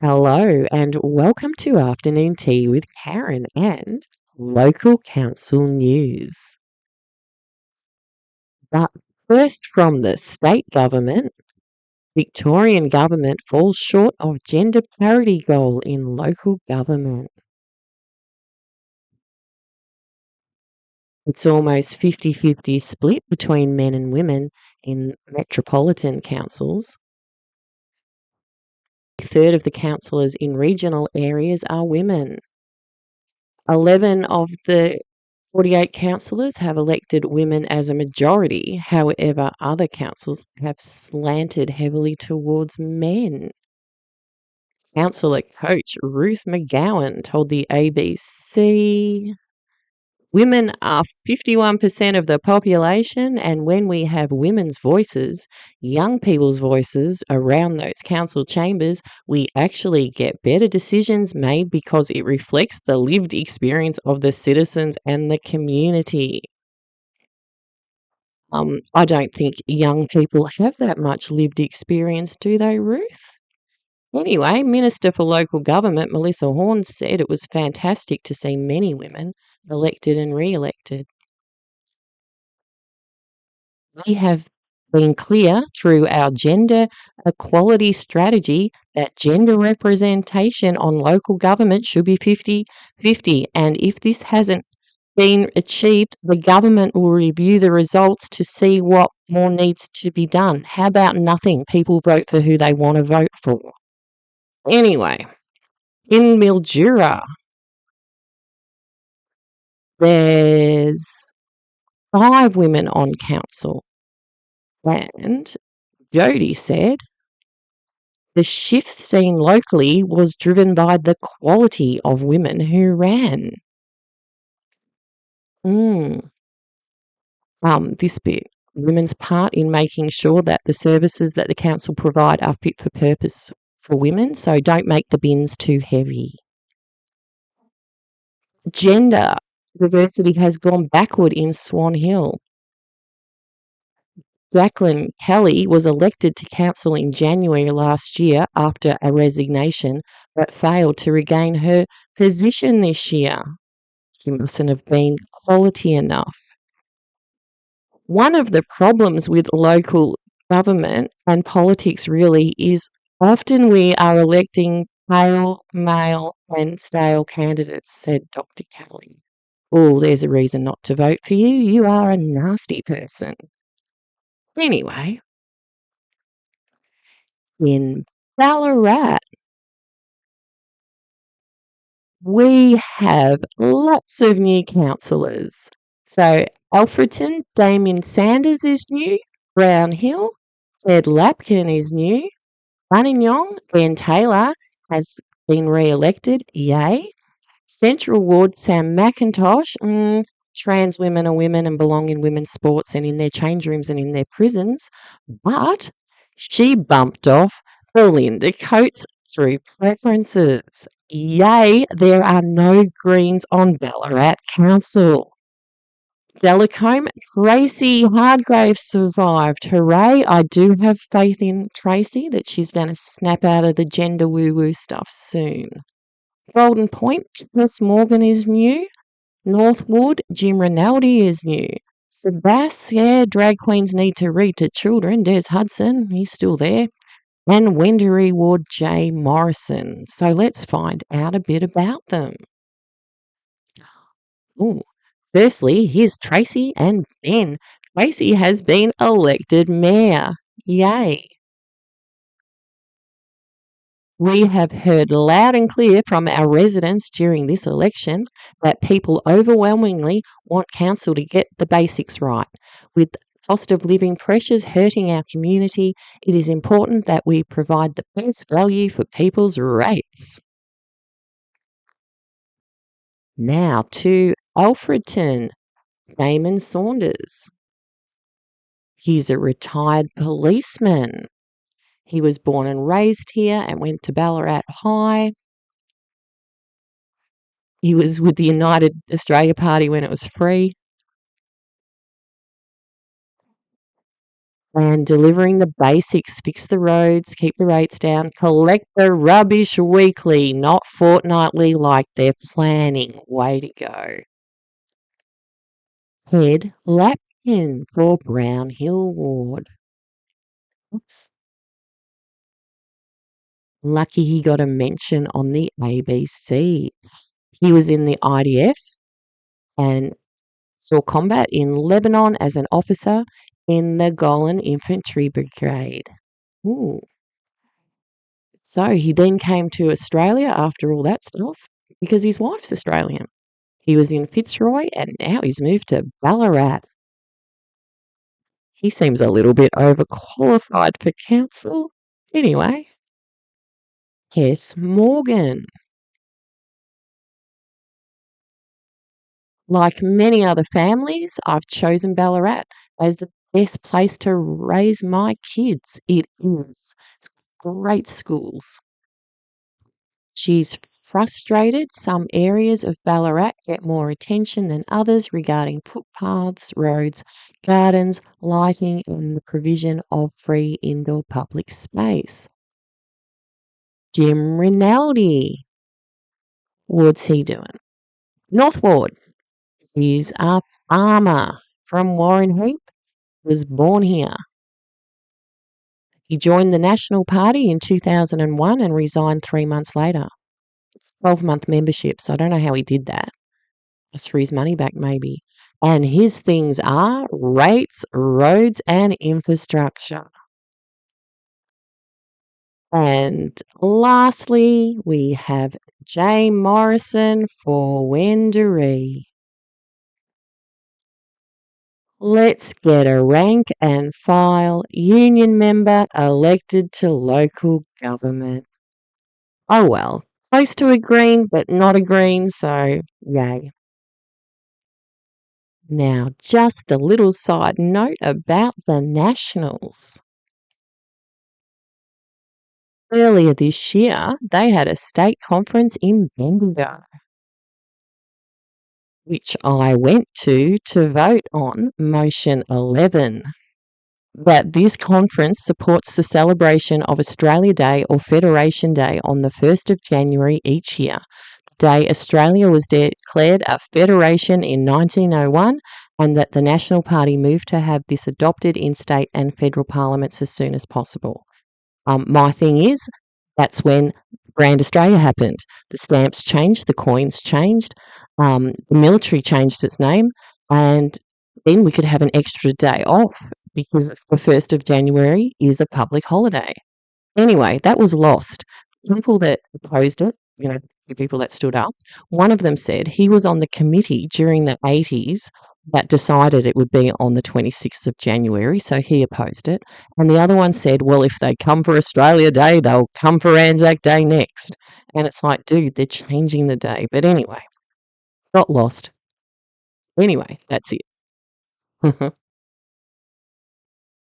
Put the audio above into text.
Hello and welcome to Afternoon Tea with Karen and local council news. But first, from the state government, Victorian government falls short of gender parity goal in local government. It's almost 50-50 split between men and women in metropolitan councils. A third of the councillors in regional areas are women. 11 of the 48 councillors have elected women as a majority. However, other councils have slanted heavily towards men. Councillor coach Ruth McGowan told the ABC, "Women are 51% of the population, and when we have women's voices, young people's voices around those council chambers, we actually get better decisions made because it reflects the lived experience of the citizens and the community." I don't think young people have that much lived experience, do they, Ruth? Anyway, Minister for Local Government Melissa Horne said it was fantastic to see many women elected and re-elected. We have been clear through our gender equality strategy that gender representation on local government should be 50-50, and if this hasn't been achieved, the government will review the results to see what more needs to be done. How about nothing? People vote for who they want to vote for. Anyway, in Mildura, there's 5 women on council, and Jody said the shift seen locally was driven by the quality of women who ran. This bit. Women's part in making sure that the services that the council provide are fit for purpose for women, so don't make the bins too heavy. Gender diversity has gone backward in Swan Hill. Jacqueline Kelly was elected to council in January last year after a resignation, but failed to regain her position this year. She mustn't have been quality enough. One of the problems with local government and politics really is often we are electing pale, male and stale candidates, said Dr. Kelly. Oh, there's a reason not to vote for you. You are a nasty person. Anyway, in Ballarat, we have lots of new councillors. So Alfreton, Damien Sanders is new. Brown Hill, Ed Lapkin is new. Buninyong, Ben Taylor has been re-elected. Yay. Central Ward, Sam McIntosh. Trans women are women and belong in women's sports and in their change rooms and in their prisons. But she bumped off Belinda Coates through preferences. Yay, there are no Greens on Ballarat Council. Delacombe, Tracy Hardgrave survived. Hooray, I do have faith in Tracy that she's going to snap out of the gender woo-woo stuff soon. Golden Point, Tess Morgan is new. Northwood, Jim Rinaldi is new. Sebas, yeah, drag queens need to read to children. Des Hudson, he's still there. And Wendouree Ward J. Morrison. So let's find out a bit about them. Ooh. Firstly, here's Tracy and Ben. Tracy has been elected mayor. Yay. We have heard loud and clear from our residents during this election that people overwhelmingly want council to get the basics right. With cost of living pressures hurting our community, it is important that we provide the best value for people's rates. Now to Alfreton, Damon Saunders. He's a retired policeman. He was born and raised here and went to Ballarat High. He was with the United Australia Party when it was free. and delivering the basics, fix the roads, keep the rates down, collect the rubbish weekly, not fortnightly like they're planning. Way to go. Ted Lapkin for Brown Hill Ward. Oops. Lucky he got a mention on the ABC. He was in the IDF and saw combat in Lebanon as an officer in the Golan Infantry Brigade. Ooh. So he then came to Australia after all that stuff because his wife's Australian. He was in Fitzroy and now he's moved to Ballarat. He seems a little bit overqualified for council. Anyway, Hess Morgan. Like many other families, I've chosen Ballarat as the best place to raise my kids. It is. It's great schools. She's frustrated some areas of Ballarat get more attention than others regarding footpaths, roads, gardens, lighting, and the provision of free indoor public space. Jim Rinaldi. What's he doing? North Ward. He's a farmer from Warren Heap. Was born here. He joined the National Party in 2001 and resigned 3 months later. It's 12-month membership, so I don't know how he did that. That's for his money back, maybe. And his things are rates, roads, and infrastructure. And lastly, we have Jay Morrison for Wendouree. Let's get a rank and file union member elected to local government. Oh well, close to a green, but not a green, so yay. Now, just a little side note about the Nationals. Earlier this year, they had a state conference in Bendigo, which I went to vote on Motion 11. That this conference supports the celebration of Australia Day or Federation Day on the 1st of January each year. The day Australia was declared a federation in 1901, and that the National Party moved to have this adopted in state and federal parliaments as soon as possible. My thing is, that's when Brand Australia happened. The stamps changed, the coins changed, the military changed its name, and then we could have an extra day off because the 1st of January is a public holiday. Anyway, that was lost. People that opposed it, the people that stood up, one of them said he was on the committee during the 80s that decided it would be on the 26th of January, so he opposed it. And the other one said, well, if they come for Australia Day, they'll come for Anzac Day next. And it's like, dude, they're changing the day. But anyway, got lost. Anyway, that's it.